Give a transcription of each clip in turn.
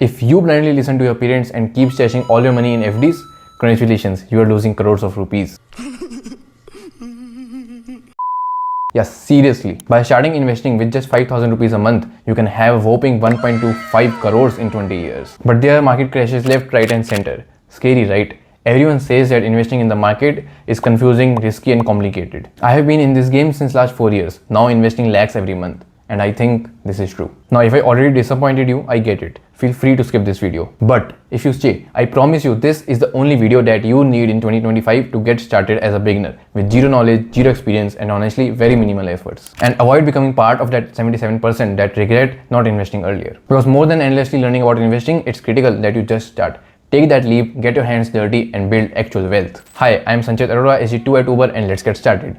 If you blindly listen to your parents and keep stashing all your money in FDs, congratulations, you are losing crores of rupees. Yeah, seriously. By starting investing with just 5,000 rupees a month, you can have a whopping 1.25 crores in 20 years. But there are market crashes left, right and center. Scary, right? Everyone says that investing in the market is confusing, risky and complicated. I have been in this game since last 4 years, now investing lakhs every month. And I think this is true. Now, if I already disappointed you, I get it. Feel free to skip this video. But if you stay, I promise you this is the only video that you need in 2025 to get started as a beginner with zero knowledge, zero experience and honestly very minimal efforts. And avoid becoming part of that 77% that regret not investing earlier. Because more than endlessly learning about investing, it's critical that you just start. Take that leap, get your hands dirty and build actual wealth. Hi, I am Sanchit SG2 at Uber and let's get started.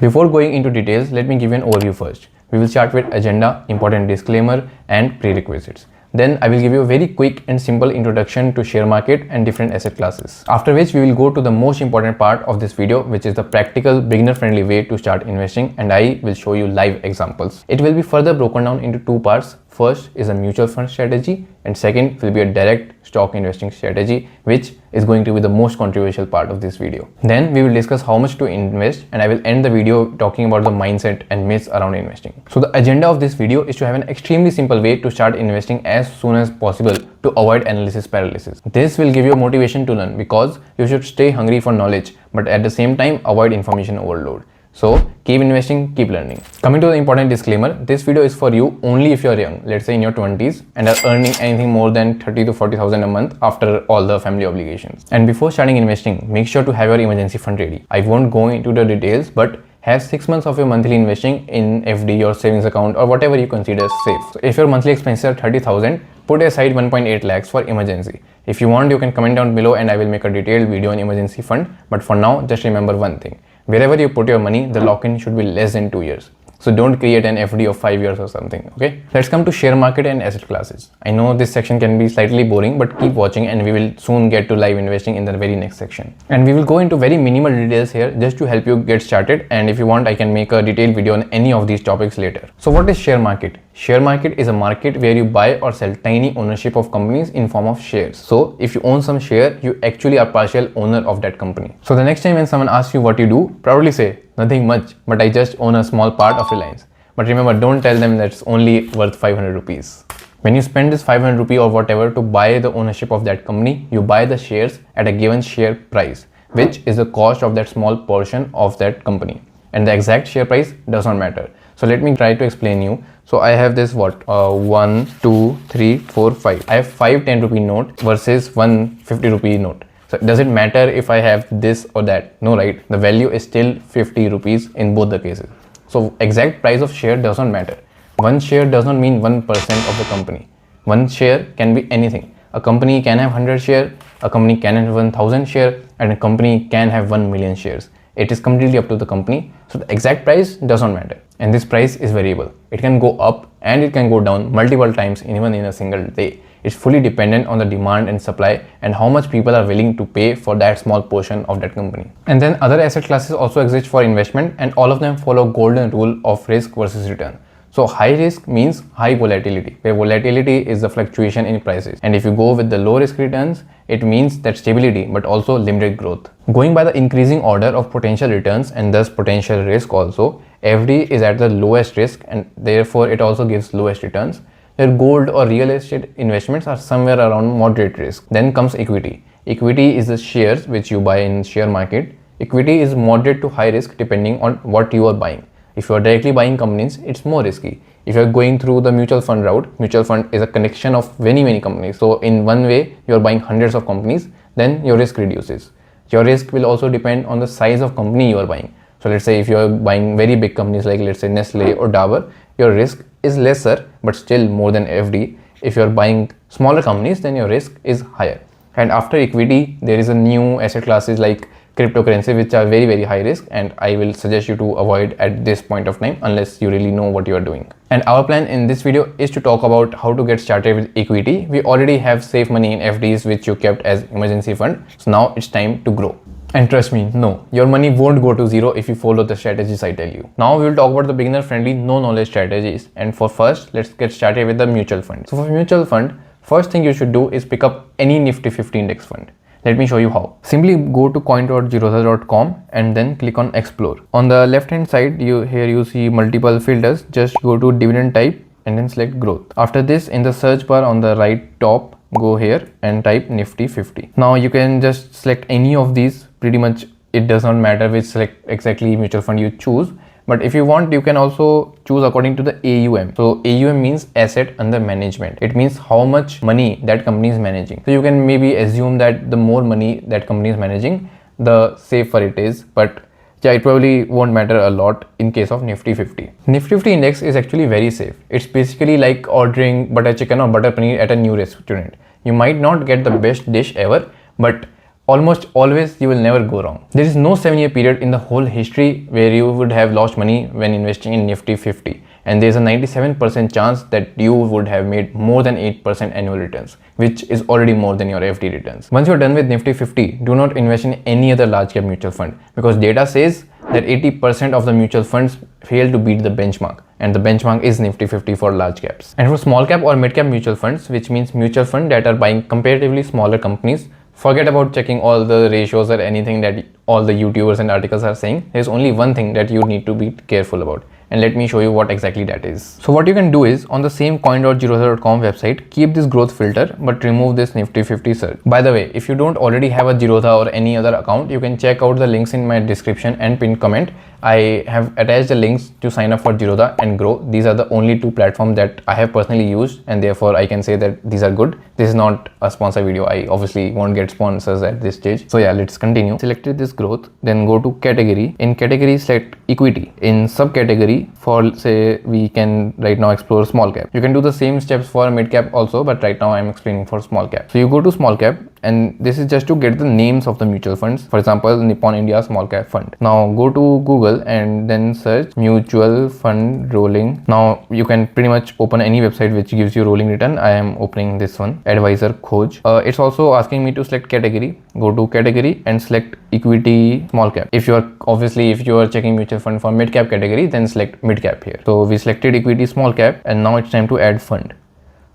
Before going into details, let me give you an overview first. We will start with agenda, important disclaimer and prerequisites. Then I will give you a very quick and simple introduction to share market and different asset classes. After which we will go to the most important part of this video, which is the practical beginner friendly way to start investing, and I will show you live examples. It will be further broken down into two parts. First is a mutual fund strategy and second will be a direct stock investing strategy, which is going to be the most controversial part of this video. Then we will discuss how much to invest and I will end the video talking about the mindset and myths around investing. So the agenda of this video is to have an extremely simple way to start investing as soon as possible to avoid analysis paralysis. This will give you motivation to learn because you should stay hungry for knowledge but at the same time avoid information overload. So keep investing, keep learning. Coming to the important disclaimer, this video is for you only if you are young, let's say in your 20s and are earning anything more than 30 to 40,000 a month after all the family obligations. And before starting investing, make sure to have your emergency fund ready. I won't go into the details, but have 6 months of your monthly investing in FD or savings account or whatever you consider safe. So if your monthly expenses are 30,000, put aside 1.8 lakhs for emergency. If you want, you can comment down below and I will make a detailed video on emergency fund. But for now, just remember one thing. Wherever you put your money, the lock-in should be less than 2 years. So don't create an FD of 5 years or something, okay? Let's come to share market and asset classes. I know this section can be slightly boring, but keep watching and we will soon get to live investing in the very next section. And we will go into very minimal details here just to help you get started. And if you want, I can make a detailed video on any of these topics later. So what is share market? Share market is a market where you buy or sell tiny ownership of companies in form of shares. So if you own some share, you actually are partial owner of that company. So the next time when someone asks you what you do, proudly say, nothing much, but I just own a small part of Reliance. But remember, don't tell them that's only worth 500 rupees. When you spend this 500 rupee or whatever to buy the ownership of that company, you buy the shares at a given share price, which is the cost of that small portion of that company. And the exact share price does not matter. So let me try to explain you. So I have this 1, 2, 3, 4, 5. I have 5 10 rupee note versus 1 50 rupee note. So does it matter if I have this or that? No, right? The value is still 50 rupees in both the cases. So exact price of share does not matter. One share does not mean 1% of the company. One share can be anything. A company can have 100 shares, a company can have 1000 shares, and a company can have 1 million shares. It is completely up to the company. So the exact price does not matter. And this price is variable. It can go up and it can go down multiple times even in a single day. It's fully dependent on the demand and supply and how much people are willing to pay for that small portion of that company. And then other asset classes also exist for investment and all of them follow golden rule of risk versus return. So high risk means high volatility, where volatility is the fluctuation in prices. And if you go with the low risk returns, it means that stability but also limited growth. Going by the increasing order of potential returns and thus potential risk also, FD is at the lowest risk and therefore it also gives lowest returns. Where gold or real estate investments are somewhere around moderate risk. Then comes equity. Equity is the shares which you buy in share market. Equity is moderate to high risk depending on what you are buying. If you are directly buying companies, it's more risky. If you are going through the mutual fund route, mutual fund is a connection of many companies. So in one way, you are buying hundreds of companies, then your risk reduces. Your risk will also depend on the size of company you are buying. So let's say if you are buying very big companies like let's say Nestle or Dabur, your risk is lesser but still more than FD. If you are buying smaller companies, then your risk is higher. And after equity, there is a new asset classes like cryptocurrency, which are very high risk, and I will suggest you to avoid at this point of time unless you really know what you are doing. And our plan in this video is to talk about how to get started with equity. We already have safe money in FDs which you kept as emergency fund. So now it's time to grow. And trust me, no, your money won't go to zero if you follow the strategies I tell you. Now we will talk about the beginner friendly, no knowledge strategies. And for first, let's get started with the mutual fund. So for mutual fund, first thing you should do is pick up any Nifty 50 index fund. Let me show you how. Simply go to coin.zerodha.com and then click on explore. On the left hand side, you see multiple filters. Just go to dividend type and then select growth. After this, in the search bar on the right top, go here and type Nifty 50. Now you can just select any of these. Pretty much it does not matter which exactly mutual fund you choose, but if you want, you can also choose according to the AUM. So AUM means asset under management. It means how much money that company is managing. So you can maybe assume that the more money that company is managing, the safer it is, but yeah, it probably won't matter a lot in case of Nifty 50. Nifty 50 index is actually very safe. It's basically like ordering butter chicken or butter paneer at a new restaurant. You might not get the best dish ever, but almost always you will never go wrong. There is no 7-year period in the whole history where you would have lost money when investing in Nifty 50. And there is a 97% chance that you would have made more than 8% annual returns, which is already more than your FD returns. Once you're done with Nifty 50, do not invest in any other large cap mutual fund, because data says that 80% of the mutual funds fail to beat the benchmark, and the benchmark is Nifty 50 for large caps. And for small cap or mid cap mutual funds, which means mutual fund that are buying comparatively smaller companies, forget about checking all the ratios or anything that all the YouTubers and articles are saying. There's only one thing that you need to be careful about. And let me show you what exactly that is. So what you can do is, on the same coin.zerodha.com website, keep this growth filter but remove this Nifty 50 search. By the way, if you don't already have a Zerodha or any other account, you can check out the links in my description and pinned comment. I have attached the links to sign up for Zerodha and Grow. These are the only two platforms that I have personally used, and therefore I can say that these are good. This is not a sponsor video. I obviously won't get sponsors at this stage. So yeah, let's continue. Selected this growth, then go to category. In category, select equity. In subcategory, for say we can right now explore small cap. You can do the same steps for mid cap also, but right now I'm explaining for small cap. So you go to small cap, and this is just to get the names of the mutual funds. For example, Nippon India Small Cap Fund. Now go to Google and then search mutual fund rolling. Now you can pretty much open any website which gives you rolling return. I am opening this one, Advisor Khoj. It's also asking me to select category. Go to category and select equity small cap. If you are checking mutual fund for mid cap category, then select mid cap here. So we selected equity small cap, and now it's time to add fund.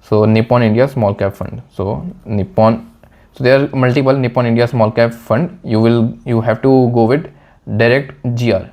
So Nippon India Small Cap Fund. So So there are multiple Nippon India Small Cap Fund. You have to go with direct GR,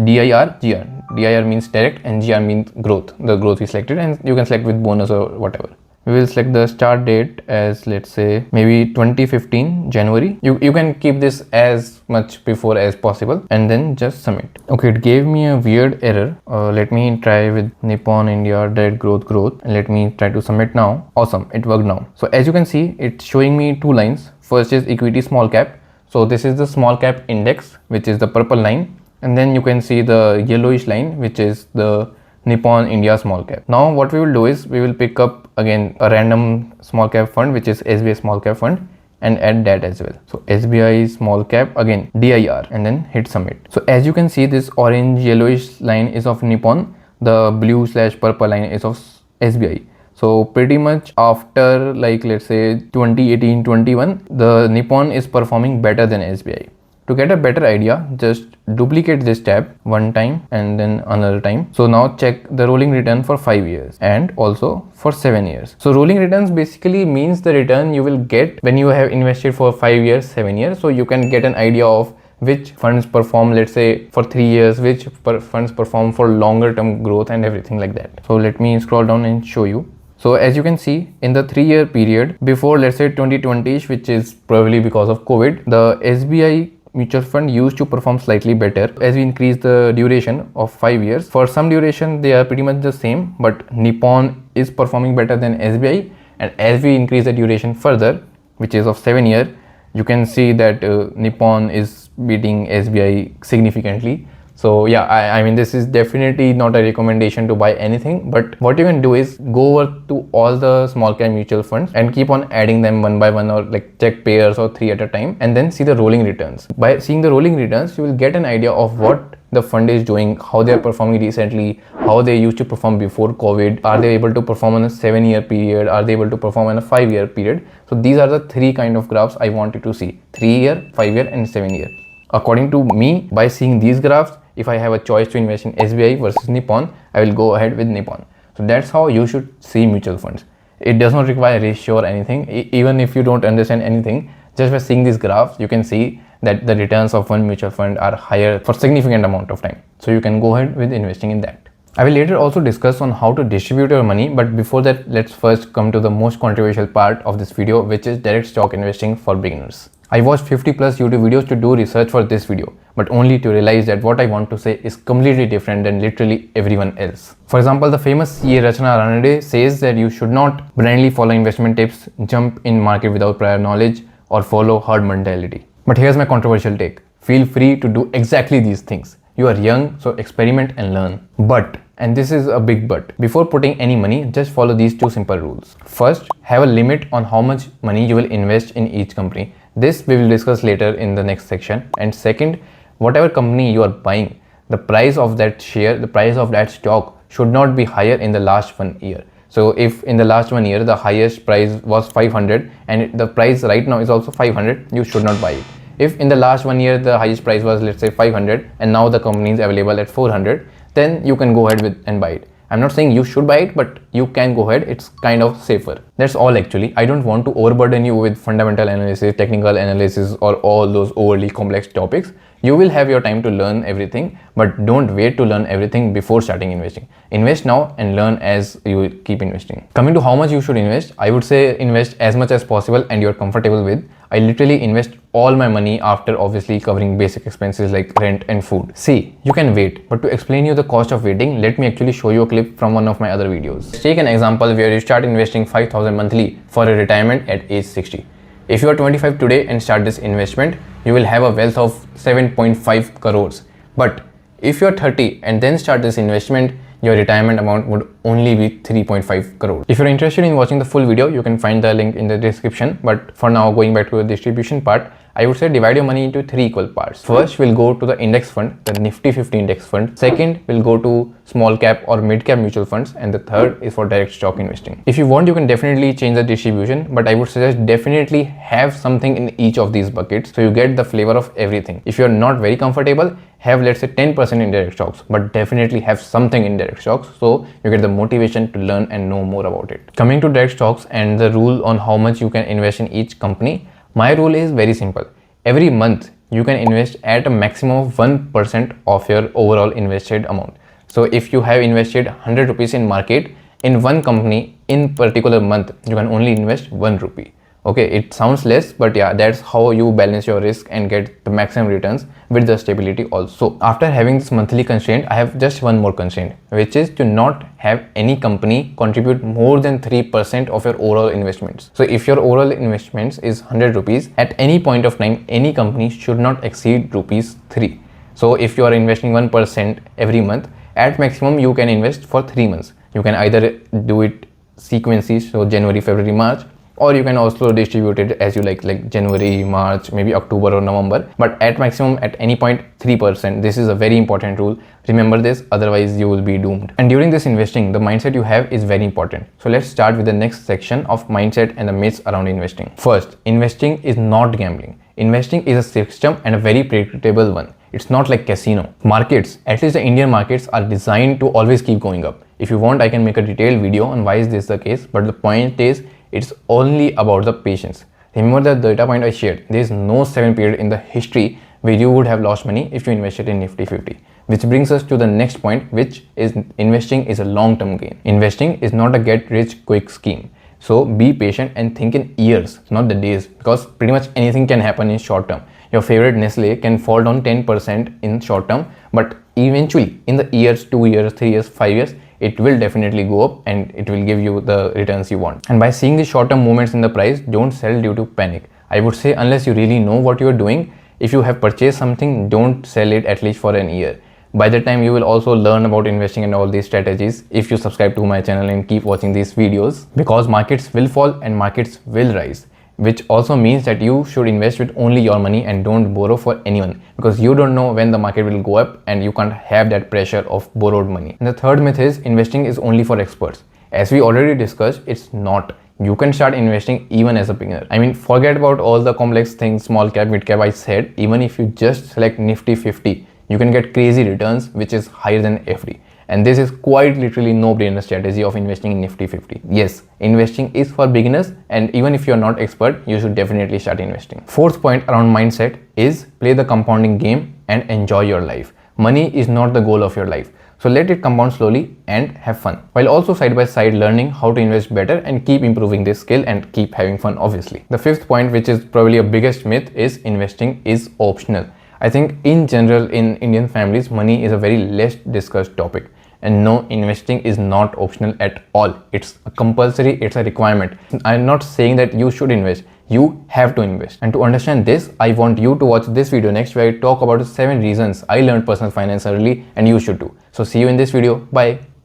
DIR, GR. DIR means direct and GR means growth. The growth we selected, and you can select with bonus or whatever. We will select the start date as, let's say, maybe 2015 January. You can keep this as much before as possible, and then just submit. Okay, it gave me a weird error. Let me try with Nippon India direct growth, and let me try to submit now. Awesome, it worked now. So as you can see, it's showing me two lines. First is equity small cap. So this is the small cap index, which is the purple line, and then you can see the yellowish line, which is the Nippon India Small Cap. Now what we will do is, we will pick up again a random small cap fund, which is SBI Small Cap Fund, and add that as well. So SBI Small Cap, again DIR, and then hit submit. So as you can see, this orange yellowish line is of Nippon, the blue/purple line is of SBI. So pretty much after, like, let's say 2018-21, the Nippon is performing better than SBI. To get a better idea, just duplicate this tab one time and then another time. So now check the rolling return for 5 years and also for 7 years. So rolling returns basically means the return you will get when you have invested for 5 years, 7 years. So you can get an idea of which funds perform, let's say for 3 years, which funds perform for longer term growth and everything like that. So let me scroll down and show you. So as you can see, in the 3-year period before, let's say 2020, which is probably because of COVID, the SBI mutual fund used to perform slightly better. As we increase the duration of 5 years, for some duration they are pretty much the same, but Nippon is performing better than SBI. And as we increase the duration further, which is of 7 years, you can see that Nippon is beating SBI significantly. So yeah, I mean, this is definitely not a recommendation to buy anything, but what you can do is go over to all the small cap mutual funds and keep on adding them one by one, or like check pairs or 3 at a time, and then see the rolling returns. By seeing the rolling returns, you will get an idea of what the fund is doing, how they are performing recently, how they used to perform before COVID, are they able to perform on a 7-year period, are they able to perform on a 5-year period. So these are the 3 kind of graphs I wanted to see: 3-year, 5-year and 7-year. According to me, by seeing these graphs, if I have a choice to invest in SBI versus Nippon, I will go ahead with Nippon. So that's how you should see mutual funds. It does not require ratio or anything. Even if you don't understand anything, just by seeing these graphs, you can see that the returns of one mutual fund are higher for significant amount of time. So you can go ahead with investing in that. I will later also discuss on how to distribute your money, but before that, let's first come to the most controversial part of this video, which is direct stock investing for beginners. I watched 50 plus YouTube videos to do research for this video, but only to realize that what I want to say is completely different than literally everyone else. For example, the famous CA Rachana Ranade says that you should not blindly follow investment tips, jump in market without prior knowledge, or follow herd mentality. But here's my controversial take. Feel free to do exactly these things. You are young, so experiment and learn. But, and this is a big but, before putting any money, just follow these 2 simple rules. First, have a limit on how much money you will invest in each company. This we will discuss later in the next section. And second, whatever company you are buying, the price of that share, the price of that stock should not be higher in the last 1 year. So if in the last 1 year the highest price was 500 and the price right now is also 500, you should not buy it. If in the last 1 year the highest price was, let's say, 500 and now the company is available at 400, then you can go ahead with and buy it. I'm not saying you should buy it, but you can go ahead. It's kind of safer. That's all actually. I don't want to overburden you with fundamental analysis, technical analysis, or all those overly complex topics. You will have your time to learn everything, but don't wait to learn everything before starting investing. Invest now and learn as you keep investing. Coming to how much you should invest, I would say invest as much as possible and you're comfortable with. I literally invest all my money after obviously covering basic expenses like rent and food. See, you can wait, but to explain you the cost of waiting, let me actually show you a clip from one of my other videos. Let's take an example where you start investing 5,000 monthly for a retirement at age 60. If you are 25 today and start this investment, you will have a wealth of 7.5 crores. But if you are 30 and then start this investment, your retirement amount would only be 3.5 crores. If you're interested in watching the full video, you can find the link in the description. But for now, going back to the distribution part, I would say divide your money into 3 equal parts. First, we'll go to the index fund, the Nifty 50 index fund. Second, we'll go to small cap or mid cap mutual funds. And the third is for direct stock investing. If you want, you can definitely change the distribution, but I would suggest definitely have something in each of these buckets so you get the flavor of everything. If you're not very comfortable, have let's say 10% in direct stocks, but definitely have something in direct stocks so you get the motivation to learn and know more about it. Coming to direct stocks and the rule on how much you can invest in each company, my rule is very simple. Every month you can invest at a maximum of 1% of your overall invested amount. So if you have invested 100 rupees in market, in one company in particular month, you can only invest 1 rupee. Okay, it sounds less, but yeah, that's how you balance your risk and get the maximum returns with the stability also. After having this monthly constraint, I have just one more constraint, which is to not have any company contribute more than 3% of your overall investments. So if your overall investments is 100 rupees, at any point of time, any company should not exceed rupees 3. So if you are investing 1% every month, at maximum you can invest for 3 months. You can either do it sequences, so January, February, March, or you can also distribute it as you like January, March, maybe October or November, but at maximum at any point 3%. This is a very important rule. Remember this, otherwise you will be doomed. And during this investing, the mindset you have is very important. So let's start with the next section of mindset and the myths around investing. First, investing is not gambling. Investing is a system and a very predictable one. It's not like casino. Markets, at least the Indian markets, are designed to always keep going up. If you want, I can make a detailed video on why is this the case, but the point is, it's only about the patience. Remember the data point I shared. There is no 7 period in the history where you would have lost money if you invested in Nifty 50. Which brings us to the next point, which is investing is a long-term gain. Investing is not a get-rich-quick scheme. So be patient and think in years, not the days, because pretty much anything can happen in short term. Your favorite Nestle can fall down 10% in short term, but eventually in the years, 2 years, 3 years, 5 years, it will definitely go up and it will give you the returns you want. And by seeing the short-term movements in the price, don't sell due to panic. I would say unless you really know what you're doing, if you have purchased something, don't sell it at least for an year. By the time you will also learn about investing and all these strategies if you subscribe to my channel and keep watching these videos, because markets will fall and markets will rise. which also means that you should invest with only your money and don't borrow for anyone, because you don't know when the market will go up and you can't have that pressure of borrowed money. And the third myth is investing is only for experts. As we already discussed, it's not. You can start investing even as a beginner. I mean, forget about all the complex things, small cap, mid cap I said. Even if you just select Nifty 50, you can get crazy returns, which is higher than FD. And this is quite literally no-brainer strategy of investing in Nifty 50. Yes, investing is for beginners, and even if you're not expert, you should definitely start investing. Fourth point around mindset is play the compounding game and enjoy your life. Money is not the goal of your life. So let it compound slowly and have fun, while also side by side learning how to invest better and keep improving this skill and keep having fun, obviously. The fifth point, which is probably a biggest myth, is investing is optional. I think in general in Indian families, money is a very less discussed topic. And no, investing is not optional at all. It's a compulsory, it's a requirement. I'm not saying that you should invest. You have to invest. And to understand this, I want you to watch this video next, where I talk about 7 reasons I learned personal finance early and you should too. So see you in this video. Bye.